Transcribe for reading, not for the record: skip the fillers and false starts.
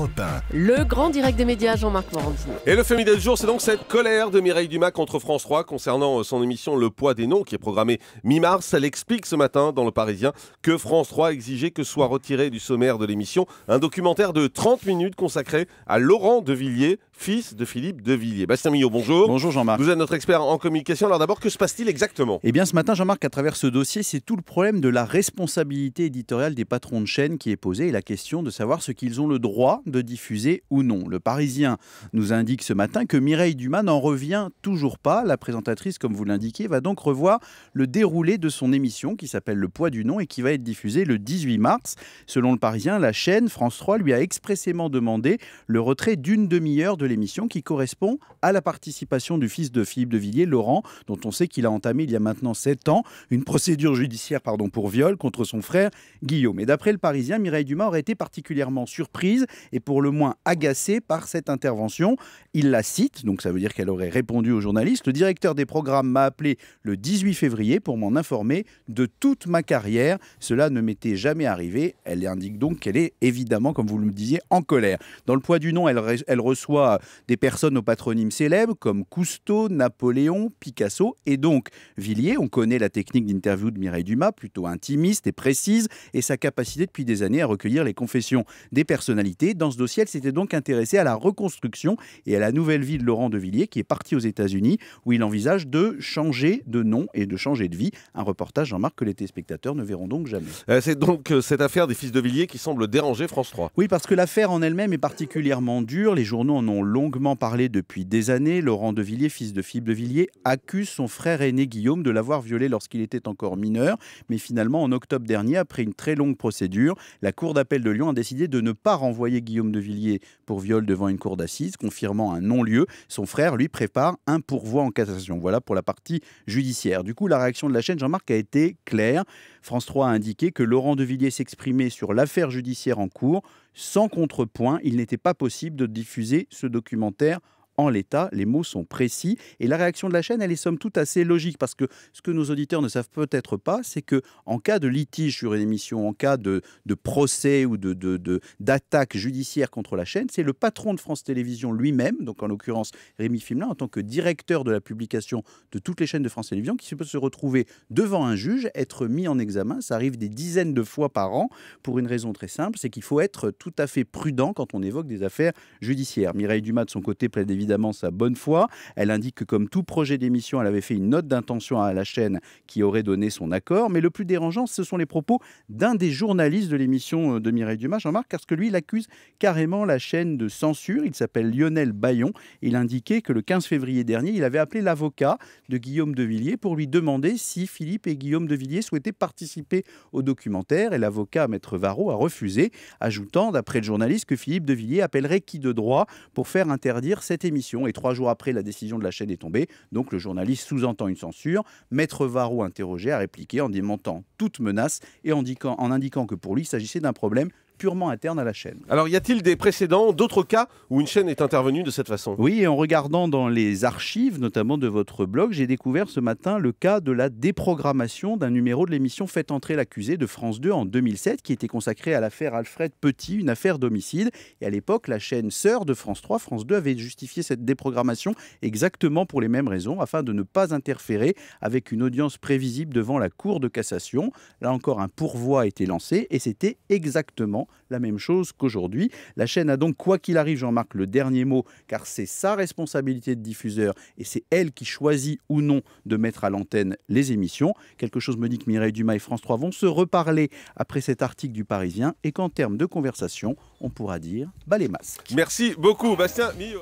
Europe 1. Le grand direct des médias, Jean-Marc Morandini. Et le fait du jour, c'est donc cette colère de Mireille Dumas contre France 3 concernant son émission Le Poids des Noms qui est programmée mi-mars. Elle explique ce matin dans Le Parisien que France 3 exigeait que soit retiré du sommaire de l'émission un documentaire de 30 minutes consacré à Laurent de Villiers, fils de Philippe de Villiers. Bastien Millot, bonjour. Bonjour Jean-Marc. Vous êtes notre expert en communication. Alors d'abord, que se passe-t-il exactement ? Eh bien ce matin Jean-Marc, à travers ce dossier, c'est tout le problème de la responsabilité éditoriale des patrons de chaîne qui est posée et la question de savoir ce qu'ils ont le droit de diffuser ou non. Le Parisien nous indique ce matin que Mireille Dumas n'en revient toujours pas. La présentatrice, comme vous l'indiquez, va donc revoir le déroulé de son émission qui s'appelle Le Poids du Nom et qui va être diffusée le 18 mars. Selon le Parisien, la chaîne France 3 lui a expressément demandé le retrait d'une demi-heure de l'émission qui correspond à la participation du fils de Philippe de Villiers, Laurent, dont on sait qu'il a entamé il y a maintenant 7 ans une procédure judiciaire pour viol contre son frère Guillaume. Et d'après le Parisien, Mireille Dumas aurait été particulièrement surprise et pour le moins agacée par cette intervention. Il la cite, donc ça veut dire qu'elle aurait répondu aux journalistes. Le directeur des programmes m'a appelé le 18 février pour m'en informer de toute ma carrière. Cela ne m'était jamais arrivé. Elle indique donc qu'elle est évidemment, comme vous le disiez, en colère. Dans Le Poids du Nom, elle reçoit des personnes au patronyme célèbre comme Cousteau, Napoléon, Picasso et donc Villiers. On connaît la technique d'interview de Mireille Dumas, plutôt intimiste et précise, et sa capacité depuis des années à recueillir les confessions des personnalités. Dans ce dossier, elle s'était donc intéressée à la reconstruction et à la nouvelle vie de Laurent de Villiers, qui est parti aux États-Unis, où il envisage de changer de nom et de changer de vie. Un reportage, Jean-Marc, que les téléspectateurs ne verront donc jamais. C'est donc cette affaire des fils de Villiers qui semble déranger France 3. Oui, parce que l'affaire en elle-même est particulièrement dure. Les journaux en ont longuement parlé depuis des années. Laurent de Villiers, fils de Philippe de Villiers, accuse son frère aîné Guillaume de l'avoir violé lorsqu'il était encore mineur. Mais finalement, en octobre dernier, après une très longue procédure, la Cour d'appel de Lyon a décidé de ne pas renvoyer Guillaume de Villiers pour viol devant une cour d'assises, confirmant un non-lieu. Son frère, lui, prépare un pourvoi en cassation. Voilà pour la partie judiciaire. Du coup, la réaction de la chaîne, Jean-Marc, a été claire. France 3 a indiqué que Laurent de Villiers s'exprimait sur l'affaire judiciaire en cours. Sans contrepoint, il n'était pas possible de diffuser ce documentaire en l'état. Les mots sont précis et la réaction de la chaîne, elle est somme toute assez logique parce que ce que nos auditeurs ne savent peut-être pas, c'est que en cas de litige sur une émission, en cas de procès ou d'attaque judiciaire contre la chaîne, c'est le patron de France Télévisions lui-même, donc en l'occurrence Rémi Fimelin, en tant que directeur de la publication de toutes les chaînes de France Télévisions, qui peut se retrouver devant un juge, être mis en examen. Ça arrive des dizaines de fois par an pour une raison très simple, c'est qu'il faut être tout à fait prudent quand on évoque des affaires judiciaires. Mireille Dumas, de son côté, plaide évidemment sa bonne foi. Elle indique que comme tout projet d'émission, elle avait fait une note d'intention à la chaîne qui aurait donné son accord. Mais le plus dérangeant, ce sont les propos d'un des journalistes de l'émission de Mireille Dumas, Jean-Marc, parce que lui, il accuse carrément la chaîne de censure. Il s'appelle Lionel Bayon. Il indiquait que le 15 février dernier, il avait appelé l'avocat de Guillaume de Villiers pour lui demander si Philippe et Guillaume de Villiers souhaitaient participer au documentaire. Et l'avocat, Maître Varro, a refusé, ajoutant, d'après le journaliste, que Philippe de Villiers appellerait qui de droit pour faire interdire cette émission. Et 3 jours après, la décision de la chaîne est tombée. Donc le journaliste sous-entend une censure. Maître Varro, interrogé, a répliqué en démentant toute menace et en indiquant que pour lui, il s'agissait d'un problème purement interne à la chaîne. Alors, y a-t-il des précédents, d'autres cas où une chaîne est intervenue de cette façon ? Oui, et en regardant dans les archives, notamment de votre blog, j'ai découvert ce matin le cas de la déprogrammation d'un numéro de l'émission Faites entrer l'accusé de France 2 en 2007, qui était consacré à l'affaire Alfred Petit, une affaire d'homicide. Et à l'époque, la chaîne sœur de France 3, France 2, avait justifié cette déprogrammation exactement pour les mêmes raisons, afin de ne pas interférer avec une audience prévisible devant la Cour de cassation. Là encore, un pourvoi a été lancé et c'était exactement la même chose qu'aujourd'hui. La chaîne a donc, quoi qu'il arrive, Jean-Marc, le dernier mot, car c'est sa responsabilité de diffuseur et c'est elle qui choisit ou non de mettre à l'antenne les émissions. Quelque chose me dit que Mireille Dumas et France 3 vont se reparler après cet article du Parisien et qu'en termes de conversation, on pourra dire bas les masques. Merci beaucoup, Bastien Millot.